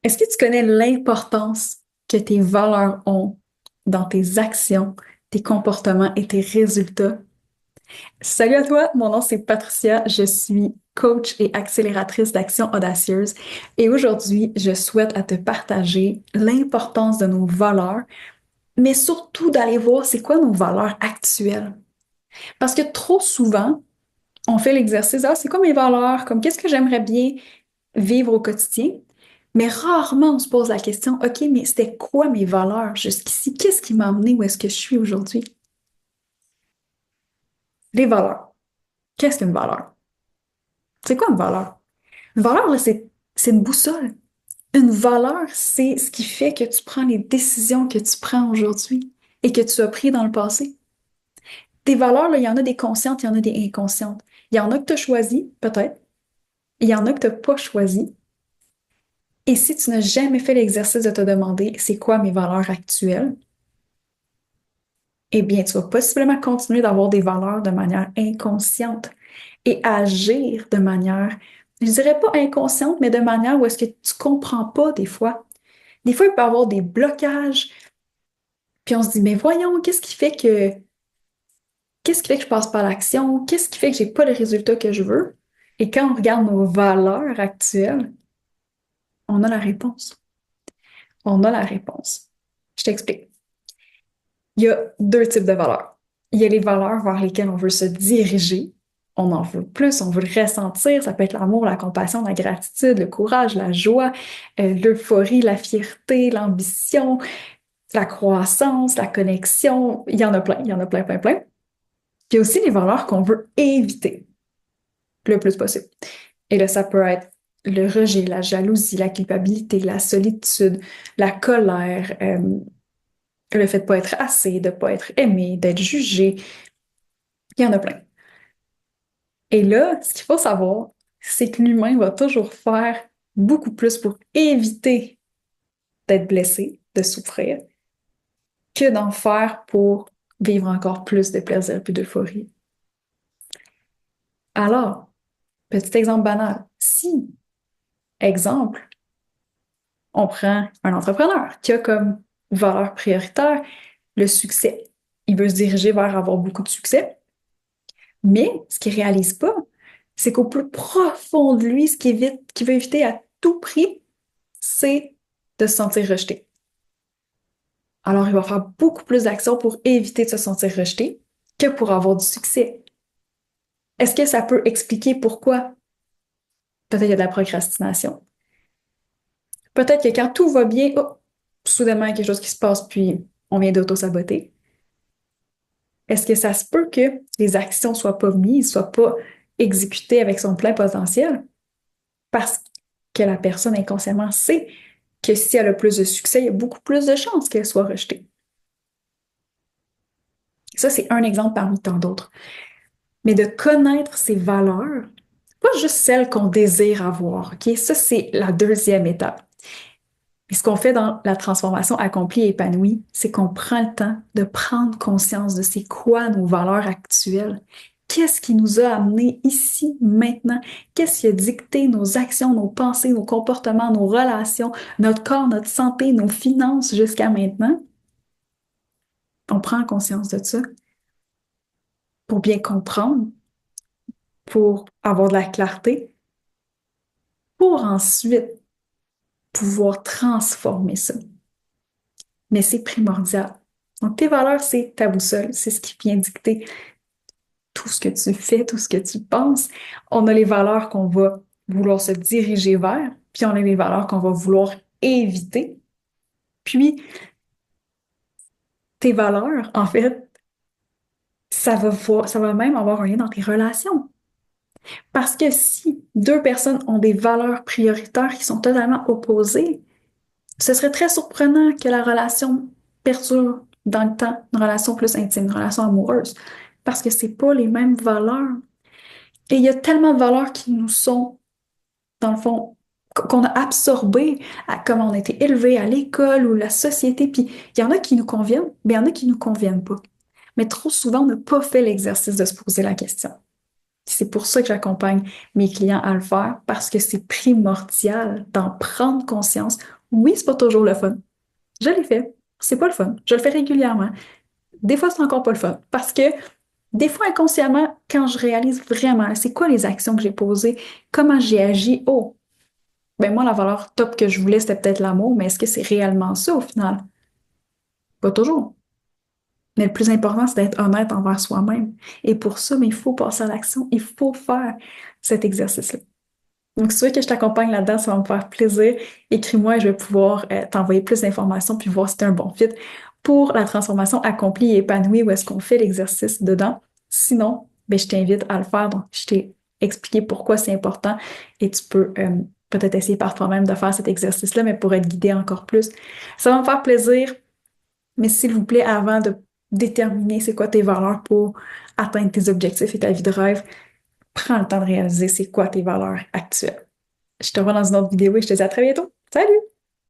Est-ce que tu connais l'importance que tes valeurs ont dans tes actions, tes comportements et tes résultats? Salut à toi, mon nom c'est Patricia, je suis coach et accélératrice d'action audacieuse et aujourd'hui, je souhaite à te partager l'importance de nos valeurs, mais surtout d'aller voir c'est quoi nos valeurs actuelles. Parce que trop souvent, on fait l'exercice, ah, c'est quoi mes valeurs? Comme qu'est-ce que j'aimerais bien vivre au quotidien? Mais rarement on se pose la question, OK, mais c'était quoi mes valeurs jusqu'ici? Qu'est-ce qui m'a amené où est-ce que je suis aujourd'hui? Les valeurs. Qu'est-ce qu'une valeur? C'est quoi une valeur? Une valeur, là, c'est une boussole. Une valeur, c'est ce qui fait que tu prends les décisions que tu prends aujourd'hui et que tu as pris dans le passé. Tes valeurs, là, il y en a des conscientes, il y en a des inconscientes. Il y en a que tu as choisies, peut-être. Il y en a que tu n'as pas choisies. Et si tu n'as jamais fait l'exercice de te demander c'est quoi mes valeurs actuelles, eh bien, tu vas possiblement continuer d'avoir des valeurs de manière inconsciente et agir de manière, je dirais pas inconsciente, mais de manière où est-ce que tu comprends pas des fois. Des fois, il peut y avoir des blocages, puis on se dit, mais voyons, qu'est-ce qui fait que je passe pas à l'action? Qu'est-ce qui fait que j'ai pas le résultat que je veux? Et quand on regarde nos valeurs actuelles, on a la réponse. On a la réponse. Je t'explique. Il y a deux types de valeurs. Il y a les valeurs vers lesquelles on veut se diriger. On en veut plus, on veut le ressentir. Ça peut être l'amour, la compassion, la gratitude, le courage, la joie, l'euphorie, la fierté, l'ambition, la croissance, la connexion. Il y en a plein, il y en a plein, plein, plein. Il y a aussi les valeurs qu'on veut éviter le plus possible. Et là, ça peut être le rejet, la jalousie, la culpabilité, la solitude, la colère, le fait de pas être assez, de pas être aimé, d'être jugé. Il y en a plein. Et là, ce qu'il faut savoir, c'est que l'humain va toujours faire beaucoup plus pour éviter d'être blessé, de souffrir, que d'en faire pour vivre encore plus de plaisir et d'euphorie. Alors, petit exemple banal, si, exemple, on prend un entrepreneur qui a comme valeur prioritaire le succès. Il veut se diriger vers avoir beaucoup de succès, mais ce qu'il réalise pas, c'est qu'au plus profond de lui, qu'il veut éviter à tout prix, c'est de se sentir rejeté. Alors, il va faire beaucoup plus d'actions pour éviter de se sentir rejeté que pour avoir du succès. Est-ce que ça peut expliquer pourquoi? Peut-être qu'il y a de la procrastination. Peut-être que quand tout va bien, oh, soudainement, il y a quelque chose qui se passe, puis on vient d'auto-saboter. Est-ce que ça se peut que les actions soient pas mises, soient pas exécutées avec son plein potentiel? Parce que la personne inconsciemment sait que si elle a plus de succès, il y a beaucoup plus de chances qu'elle soit rejetée. Ça, c'est un exemple parmi tant d'autres. Mais de connaître ses valeurs, pas juste celles qu'on désire avoir, OK? Ça, c'est la deuxième étape. Et ce qu'on fait dans la transformation accomplie et épanouie, c'est qu'on prend le temps de prendre conscience de c'est quoi nos valeurs actuelles. Qu'est-ce qui nous a amenés ici, maintenant? Qu'est-ce qui a dicté nos actions, nos pensées, nos comportements, nos relations, notre corps, notre santé, nos finances jusqu'à maintenant? On prend conscience de ça pour bien comprendre, pour avoir de la clarté, pour ensuite pouvoir transformer ça. Mais c'est primordial. Donc, tes valeurs, c'est ta boussole, c'est ce qui vient dicter tout ce que tu fais, tout ce que tu penses. On a les valeurs qu'on va vouloir se diriger vers, puis on a les valeurs qu'on va vouloir éviter. Puis, tes valeurs, en fait, ça va même avoir un lien dans tes relations. Parce que si deux personnes ont des valeurs prioritaires qui sont totalement opposées, ce serait très surprenant que la relation perdure dans le temps, une relation plus intime, une relation amoureuse, parce que c'est pas les mêmes valeurs. Et il y a tellement de valeurs qui nous sont, dans le fond, qu'on a absorbées à comment on a été élevé à l'école ou la société. Puis il y en a qui nous conviennent, mais il y en a qui nous conviennent pas. Mais trop souvent, on n'a pas fait l'exercice de se poser la question. C'est pour ça que j'accompagne mes clients à le faire, parce que c'est primordial d'en prendre conscience. Oui, c'est pas toujours le fun. Je l'ai fait. C'est pas le fun. Je le fais régulièrement. Des fois, c'est encore pas le fun. Parce que des fois, inconsciemment, quand je réalise vraiment, c'est quoi les actions que j'ai posées, comment j'ai agi, oh, ben moi, la valeur top que je voulais, c'était peut-être l'amour, mais est-ce que c'est réellement ça au final? Pas toujours. Mais le plus important, c'est d'être honnête envers soi-même. Et pour ça, mais il faut passer à l'action. Il faut faire cet exercice-là. Donc, si tu veux que je t'accompagne là-dedans, ça va me faire plaisir. Écris-moi et je vais pouvoir t'envoyer plus d'informations puis voir si c'est un bon fit pour la transformation accomplie et épanouie où est-ce qu'on fait l'exercice dedans. Sinon, ben, je t'invite à le faire. Donc, je t'ai expliqué pourquoi c'est important et tu peux peut-être essayer par toi-même de faire cet exercice-là, mais pour être guidé encore plus. Ça va me faire plaisir, mais s'il vous plaît, avant de déterminer c'est quoi tes valeurs pour atteindre tes objectifs et ta vie de rêve, prends le temps de réaliser c'est quoi tes valeurs actuelles. Je te vois dans une autre vidéo et je te dis à très bientôt. Salut!